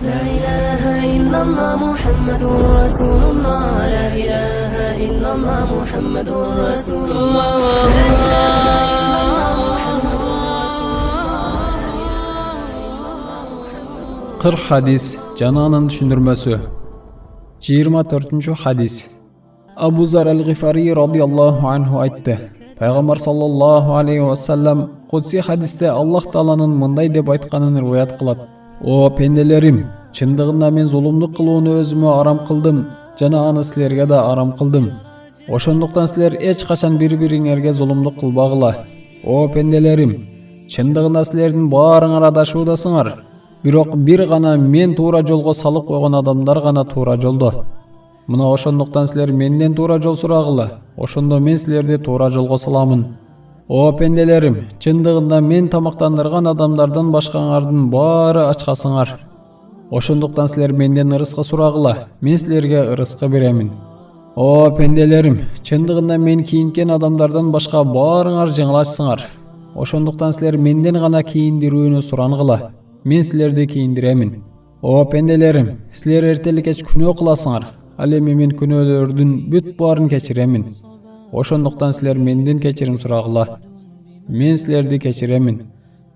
لا إله إلا الله محمد رسول الله لا إله إلا الله محمد رسول الله Qırk hadis cananın düşündürmesi. 24. hadis. Abu Zar el-Gifari radıyallahu anhu aytdı. Peygamber sallallahu aleyhi ve sellem Kudsi hadiste Allah Taala'nın mınday dep aytkanын riwayat kılat. O pendelerim, çındığında men zulumluk kılууну özüme aram kıldım, jana аны силерге да aram kıldım. Oşonduktan siler eç kaçan bir-biriңерге zulumluk kılbagıla. O pendelerim, çındığında silerdin barыңар adашуудасыңар. Бирок бир гана мен туура жолго салып койгон адамдар гана туура жолдо. Мына ошондуктан силер менден туура жол сурагыла. Ошондо мен силерди туура жолго саламын. О пенделерим, чындыгында мен тамактандырган адамдардан башкаңардын баары ачкасыңар. Ошондуктан силер менден ырыска сурагыла. Мен силерге ырыска беремин. О пенделерим, чындыгында мен кийинткен адамдардан башка баарыңар жеңилачсыңар. Ошондуктан силер менден гана кийиндирүүнү сурангыла. Мен силерди кийиндиремин. О пенделерим, силер эртелик кеч күнөө кыласыңар. Ал эми мен күнөөлөрдүн бүт баарын кечиремин. Ошондуктан силер менден кечирим сурагыла. Мен силерди кечиремин.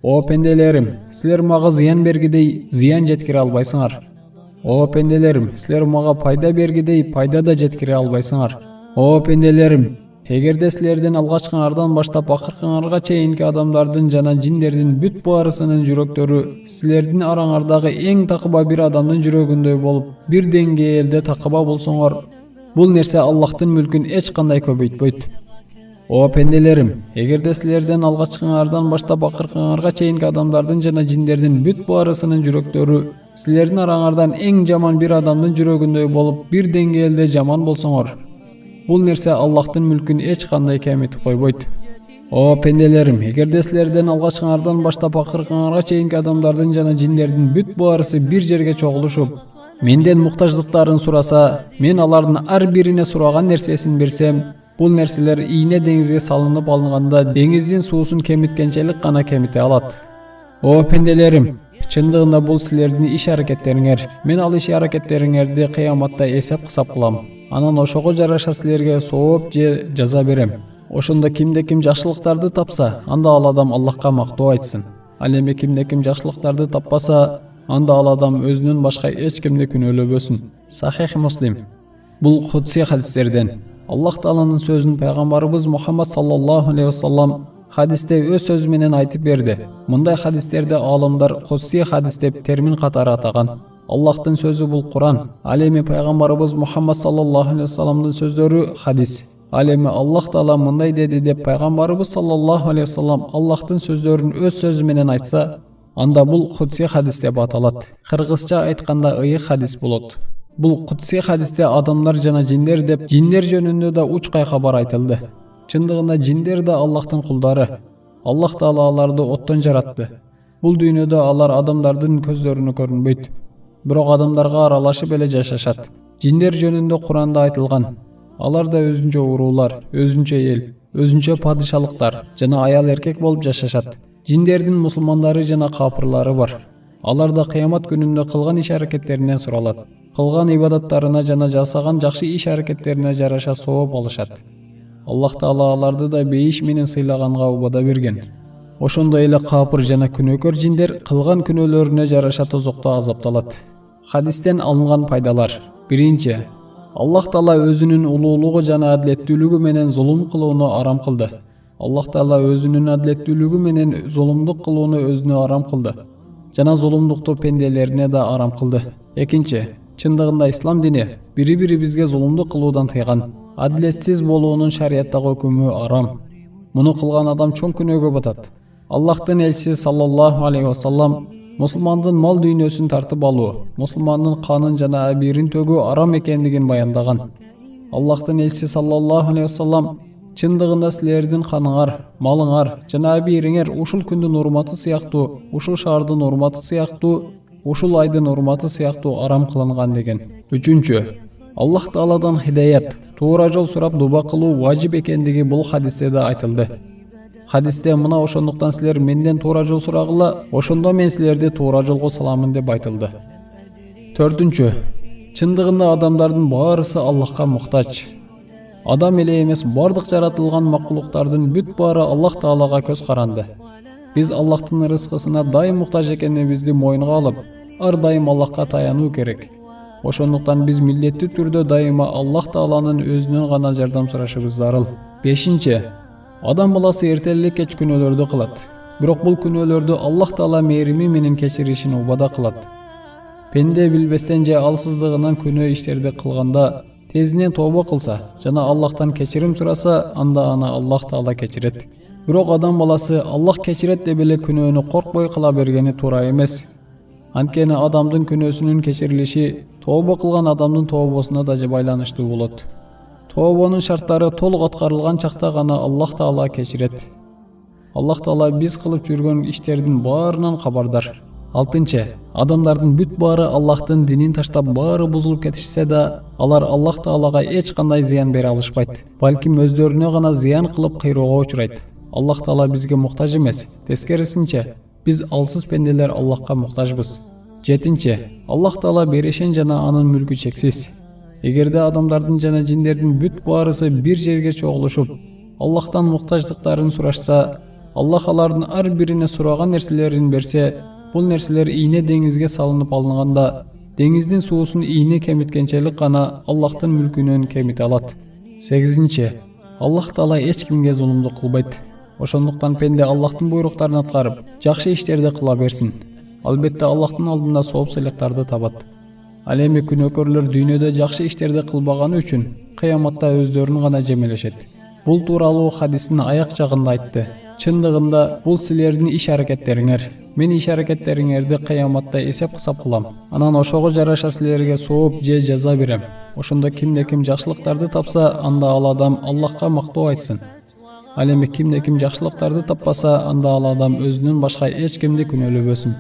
О пенделерим, силер мага зыян бергидей зыян жеткире албайсыңар. О пенделерим, силер мага пайда бергидей пайда да жеткире албайсыңар. О пенделерим, эгерде силерден алгачкыңардан баштап акыркыңарга чейинки адамдардын жана жиндердин бүт баарысынын жүрөктөрү силердин араңардагы эң такыба бир адамдын жүрөгүндөй болуп бир деңгээлде такыба болсоңор, бул нерсе Аллахтын мүлкүн эч кандай көбөйтпөйт. О пенделерим, эгерде силерден алгачкыңардан баштап акыркыңарга чейинки адамдардын жана жиндердин бүт баарысынын жүрөктөрү силердин араңардан эң жаман бир адамдын жүрөгүндөй болуп бир деңгээлде жаман болсоңор, бул нерсе Аллахтын мүлкүн эч кандай кемитип койбойт. О пенделерим, эгерде силерден алгачкыңардан баштап акыркыңарга чейинки адамдардын жана жиндердин бүт баарысы бир жерге чогулушуп, менден муктаждыктарын сураса, мен алардын ар бирине сураган нерсесин берсем, бул нерселер ийне деңизге салынып алынганда деңиздин суусун кемиткенчелик гана кемите алат. О пенделерим, чындыгында бул силердин иш аракеттериңер. Мен ал иш аракеттериңерди кыяматта эсеп кысап кылам. Анан ошого жараша силерге сооп же жаза берем. Ошондо кимде ким жакшылыктарды тапса, анда ал адам Аллахка мактоо айтсын. Ал эми кимде ким жакшылыктарды таппаса, анда ал адам өзүнөн башка эч кимди күнөөлөбөсүн. Сахих Муслим. Бул Кудси хадистерден. Аллах Тааланын сөзүн пайгамбарыбыз Мухаммад саллаллаху алейхи вассалам хадисте өз сөзү менен айтып берди. Мындай хадистерде алымдар Кудси хадис деп термин катары атаган. Аллахтын сөзү бул Куран. Ал эми пайгамбарыбыз Мухаммад саллаллаху алейхи вассаламдын сөздөрү хадис. Ал эми Аллах Таала мындай деди деп пайгамбарыбыз саллаллаху алейхи вассалам Аллахтын сөздөрүн өз сөзү менен айтса, анда бул Кудси хадис деп аталат. Кыргызча айтканда ыйык хадис болот. Бул Кудси хадисте адамдар жана жиндер деп жиндер жөнүндө да учкай кабар айтылды. Чындыгында жиндер да Аллахтын кулдары. Аллах Таала аларды оттон жаратты. Бул дүйнөдө алар адамдардын көздөрүнө көрүнбөйт. Бирок адамдарга аралашып эле жашашат. Жиндер жөнүндө Куранда айтылган. Алар да өзүнчө уруулар, өзүнчө эл, өзүнчө падышалыктар жана аял эркек болуп жашашат. Жиндердин мусулмандары жана капырлары бар. Алар да кыямат күнүндө кылган иш аракеттеринен суралат. Кылган ибадаттарына жана жасаган жакшы иш аракеттерине жараша сооп алышат. Аллах Таала аларды да бейиш менен сыйлаганга убада берген. Ошондой эле капыр жана күнөөкөр жиндер кылган күнөөлөрүнө жараша тозокто азапталат. Хадистен алынган пайдалар. Биринчи, Аллах Таала өзүнүн улуулугу жана адилеттүүлүгү менен зулум кылууну арам кылды. Аллах Таала өзүнүн адилеттүүлүгү менен зулумдук кылууну өзүнө арам кылды. Жана зулумдукту пенделерине да арам кылды. Экинчи, чындыгында ислам дини бири-бирибизге зулумдук кылуудан тыйган. Адилетсиз болуунун шарияттагы өкүмү арам. Муну кылган адам чоң күнөөгө батат. Аллахтын элчиси саллаллаху алейхи вассалам мусулмандын мал дүйнөсүн тартып алуу, мусулмандын канын жана абийирин төгүү арам экендигин баяндаган. Аллахтын элчиси саллаллаху алейхи вассалам чындыгында силердин каныңар, малыңар жана абийириңер ушул күндүн урматы сыяктуу, ушул шаардын урматы сыяктуу, ушул айдын урматы сыяктуу арам кылынган деген. Үчүнчү, Аллах Тааладан хидаят, туура жол сурап дуба кылуу важип экендиги бул хадисте да айтылды. Хадисте мына ошондуктан силер менден туура жол сурагыла, ошондо мен силерди туура жолго саламын деп айтылды. Төртүнчү, чындыгында адамдардын баарысы Аллахка муктаж. Адам эле эмес, бардык жаратылган макулуктардын бүт баары Аллах Таалага көз каранды. Биз Аллахтын рызкысына дайым муктаж экенибизди мойнуга алып, ар дайым Аллахка таянуу керек. Ошондуктан биз милдеттүү түрдө дайыма Аллах Тааланын өзүнөн гана жардам сурашыбыз зарыл. Бешинчи, адам баласы эрте эле кеч күнөөлөрдү кылат. Бирок бул күнөөлөрдү Аллах Таала мээрими менен кечиришин убада кылат. Пенде билбестен же алсыздыгынан күнөө иштерди кылганда тезинен тобо кылса жана Аллахтан кечирим сураса, анда аны Аллах Таала кечирет. Бирок адам баласы Аллах кечирет деп эле күнөөнү коркпой кыла бергени туура эмес. Анткени адамдын күнөөсүнүн кечирилиши тобо кылган адамдын тобосуна да байланыштуу болот. Тобонун шарттары толук аткарылган чакта гана Аллах Таала кечирет. Аллах Таала биз кылып жүргөн иштердин баарынан кабардар. Алтынчы, адамдардын бүт баары Аллахтын динин таштап баары бузулуп кетишсе да, алар Аллах Таалага эч кандай зыян бере алышпайт. Балким өздөрүнө гана зыян кылып кыйроого учурайт. Аллах Таала бизге муктаж эмес. Тескерисинче, биз алсыз пенделер Аллахка муктажбыз. Жетинчи, Аллах Таала берешен жана анын мүлкү чексиз. Эгерде адамдардын жана жиндердин бүт баарысы бир жерге чогулушуп, Аллахтан муктаждыктарын сурашса, Аллах алардын ар бирине сураган нерселерин берсе, бул нерселер ийне деңизге салынып алынганда, деңиздин суусун ийне кемиткенчелик гана Аллахтын мүлкүнөн кемите алат. Сегизинчи, Аллах Таала эч кимге зулумдук кылбайт. Ошондуктан пенде Аллахтын буйруктарын аткарып, жакшы иштерди кыла берсин. Албетте Аллахтын алдында сооп сыйлыктарды табат. Ал эми күнөөкөрлөр дүйнөдө жакшы иштерди кылбаганы үчүн кыяматта өздөрүн гана жемелешет. Бул тууралуу хадистин аяк жагында айтты. Чындыгында бул силердин иш-аракеттериңер. Мен иш-аракеттериңерди кыяматта эсеп-кысап кылам. Анан ошого жараша силерге сооп же жаза берем. Ошондо кимде ким жакшылыктарды тапса, анда ал адам Аллахка мактоо айтсын. Ал эми кимде ким жакшылыктарды таппаса, анда ал адам өзүнөн башка эч кимди күнөөлөбөсүн.